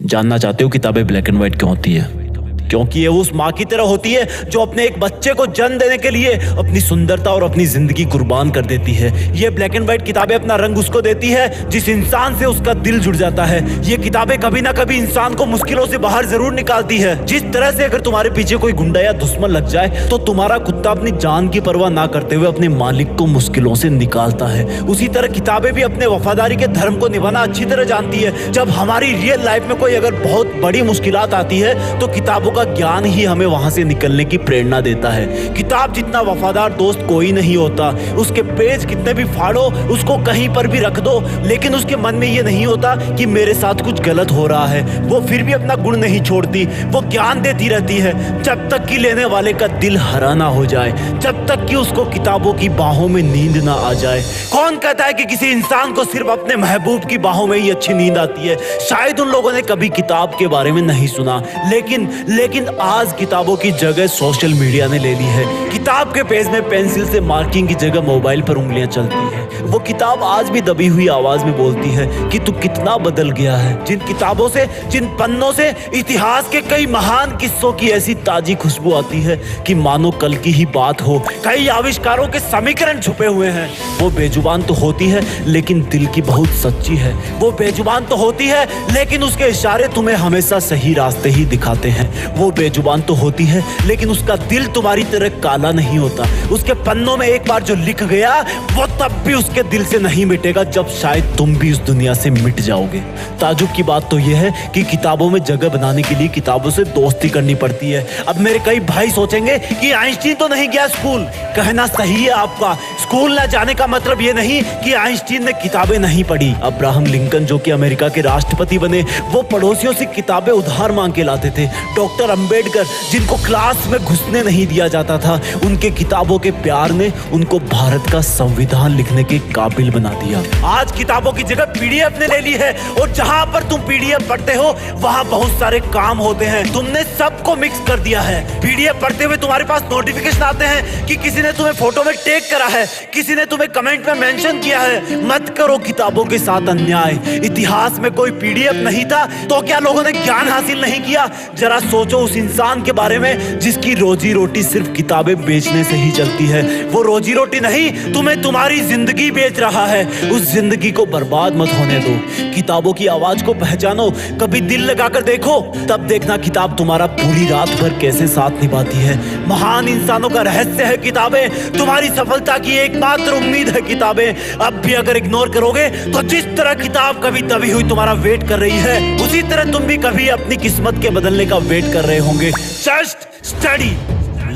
जानना चाहते हो किताबें ब्लैक एंड व्हाइट क्यों होती है? क्योंकि ये उस माँ की तरह होती है जो अपने एक बच्चे को जन्म देने के लिए अपनी सुंदरता और अपनी जिंदगी कुर्बान कर देती है। ये ब्लैक एंड व्हाइट किताबें अपना रंग उसको देती है जिस इंसान से उसका दिल जुड़ जाता है। ये किताबें कभी ना कभी इंसान को मुश्किलों से बाहर जरूर निकालती है। जिस तरह से अगर तुम्हारे पीछे कोई गुंडा या दुश्मन लग जाए तो तुम्हारा कुत्ता अपनी जान की परवाह ना करते हुए अपने मालिक को मुश्किलों से निकालता है, उसी तरह किताबें भी अपने वफादारी के धर्म को निभाना अच्छी तरह जानती है। जब हमारी रियल लाइफ में कोई अगर बहुत बड़ी मुश्किलात आती है तो किताबों का ज्ञान ही हमें वहां से निकलने की प्रेरणा देता है। किताब जितना वफादार दोस्त कोई नहीं होता। उसके पेज कितने भी फाड़ो, उसको कहीं पर भी रख दो, लेकिन उसके मन में ये नहीं होता कि मेरे साथ कुछ गलत हो रहा है। वो फिर भी अपना गुण नहीं छोड़ती, वो ज्ञान देती रहती है जब तक कि लेने वाले का दिल हरा ना हो जाए, जब तक कि उसको किताबों की बाहों में नींद ना आ जाए। कौन कहता है कि किसी इंसान को सिर्फ अपने महबूब की बाहों में ही अच्छी नींद आती है? शायद उन लोगों ने कभी किताब के बारे में नहीं सुना, लेकिन आज किताबों की जगह सोशल मीडिया ने ले ली है। किताब के पेज में पेंसिल से मार्किंग की जगह मोबाइल पर उंगलियां चलती है। वो किताब आज भी दबी हुई आवाज में बोलती है कि तू कितना बदल गया है। जिन किताबों से, जिन पन्नों से इतिहास के कई महान किस्सों की ऐसी ताजी खुशबू आती है कि मानो कल की ही बात हो। कई आविष्कारों के समीकरण छुपे हुए हैं। वो बेजुबान तो होती है लेकिन दिल की बहुत सच्ची है। वो बेजुबान तो होती है लेकिन उसके इशारे तुम्हें हमेशा सही रास्ते ही दिखाते हैं। वो बेजुबान तो होती है लेकिन उसका दिल तुम्हारी तरह काला नहीं होता। उसके पन्नों में एक बार जो लिख गया वो तब भी उसके दिल से नहीं मिटेगा जब शायद तुम भी उस दुनिया से मिट जाओगे। ताजुब की बात तो यह है कि किताबों में जगह बनाने के लिए किताबों से दोस्ती करनी पड़ती है। अब मेरे कई भाई सोचेंगे कि आइंस्टीन तो नहीं गया स्कूल। कहना सही है आपका। स्कूल न जाने का मतलब ये नहीं कि आइंस्टीन ने किताबें नहीं पढ़ी। अब्राहम लिंकन जो कि अमेरिका के राष्ट्रपति बने, वो पड़ोसियों से किताबें उधार मांग के लाते थे। डॉक्टर अंबेडकर जिनको क्लास में घुसने नहीं दिया जाता था, उनके किताबों के प्यार ने उनको भारत का संविधान लिखने के काबिल बना दिया। आज किताबों की जगह पीडीएफ ने ले ली है और जहां पर तुम पीडीएफ पढ़ते हो वहां बहुत सारे काम होते हैं। तुमने सबको मिक्स कर दिया है। पीडीएफ पढ़ते हुए तुम्हारे पास नोटिफिकेशन आते हैं कि किसी ने तुम्हें फोटो में टैग करा है, किसी ने तुम्हें कमेंट में मेंशन किया है। मत करो किताबों के साथ अन्याय। इतिहास में कोई पीडीएफ नहीं था तो क्या लोगों ने ज्ञान हासिल नहीं किया? जरा सोचो उस इंसान के बारे में जिसकी रोजी रोटी सिर्फ किताबें बेचने से ही चलती है। वो रोजी रोटी नहीं, तुम्हें तुम्हारी जिंदगी बेच रहा है। उस जिंदगी को बर्बाद मत होने दो। किताबों की आवाज को पहचानो, कभी दिल लगाकर देखो, तब देखना किताब तुम्हारा पूरी रात भर कैसे साथ निभाती है। महान इंसानों का रहस्य है किताबें। तुम्हारी सफलता की एकमात्र उम्मीद है किताबें। अब भी अगर इग्नोर करोगे तो जिस तरह किताब कभी दबी हुई तुम्हारा वेट कर रही है, उसी तरह तुम भी कभी अपनी किस्मत के बदलने का वेट कर रहे होंगे। Just study.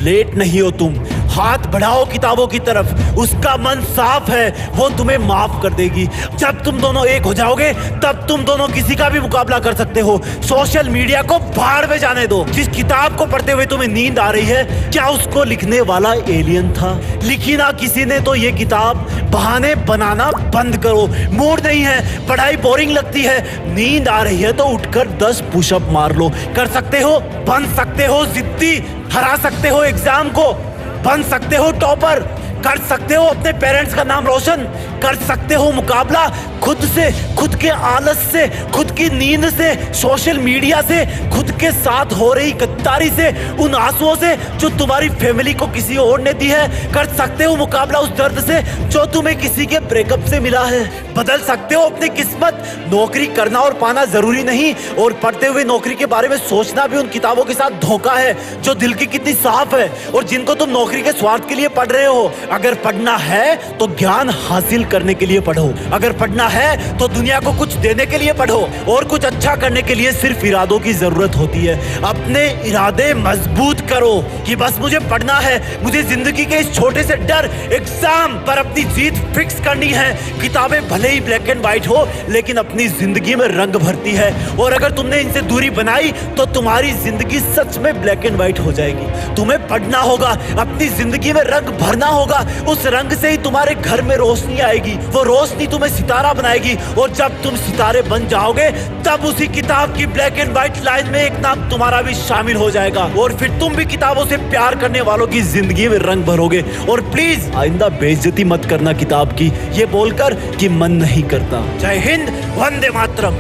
लेट नहीं हो तुम। हाथ बढ़ाओ किताबों की तरफ। उसका मन साफ है, वो तुम्हें माफ कर देगी। जब तुम दोनों एक हो जाओगे तब तुम दोनों किसी का भी मुकाबला कर सकते हो। सोशल मीडिया को भाड़ में जाने दो। जिस किताब को पढ़ते हुए तुम्हें नींद आ रही है, क्या उसको लिखने वाला एलियन था? लिखी ना किसी ने तो ये किताब। बहाने बनाना बंद करो। मूड नहीं है, पढ़ाई बोरिंग लगती है, नींद आ रही है तो उठकर 10 पुशअप मार लो। कर सकते हो, बन सकते हो जिद्दी, हरा सकते हो एग्जाम को, बन सकते हो टॉपर, कर सकते हो अपने पेरेंट्स का नाम रोशन, कर सकते हो मुकाबला खुद से, खुद के आलस से, खुद की नींद से, सोशल मीडिया से, खुद के साथ हो रही गद्दारी से, उन आंसुओं से जो तुम्हारी फैमिली को किसी और ने दी है। कर सकते हो मुकाबला उस दर्द से जो तुम्हें किसी के ब्रेकअप से मिला है। बदल सकते हो अपनी किस्मत। नौकरी करना और पाना जरूरी नहीं, और पढ़ते हुए नौकरी के बारे में सोचना भी उन किताबों के साथ धोखा है जो दिल की कितनी साफ है और जिनको तुम नौकरी के स्वार्थ के लिए पढ़ रहे हो। अगर पढ़ना है तो ज्ञान हासिल करने के लिए पढ़ो। अगर पढ़ना है तो दुनिया को कुछ देने के लिए पढ़ो, और कुछ अच्छा करने के लिए सिर्फ इरादों की जरूरत होती है। अपने इरादे मजबूत करो कि बस मुझे पढ़ना है, मुझे जिंदगी के इस छोटे से डर एग्जाम पर अपनी जीत फिक्स करनी है। किताबें भले ही ब्लैक एंड व्हाइट हो लेकिन अपनी जिंदगी में रंग भरती है, और अगर तुमने इनसे दूरी बनाई तो तुम्हारी जिंदगी सच में ब्लैक एंड व्हाइट हो जाएगी। तुम्हें पढ़ना होगा, अपनी जिंदगी में रंग भरना होगा। उस रंग से ही तुम्हारे घर में रोशनी आएगी। वो रोशनी तुम्हें सितारा बनाएगी, और जब तुम सितारे बन जाओगे तब उसी किताब की ब्लैक एंड व्हाइट लाइन में एक नाम तुम्हारा भी शामिल हो जाएगा, और फिर तुम भी किताबों से प्यार करने वालों की जिंदगी में रंग भरोगे। और प्लीज आइंदा बेइज्जती मत करना किताब की, ये बोलकर कि मन नहीं करता। जय हिंद, वंदे मातरम।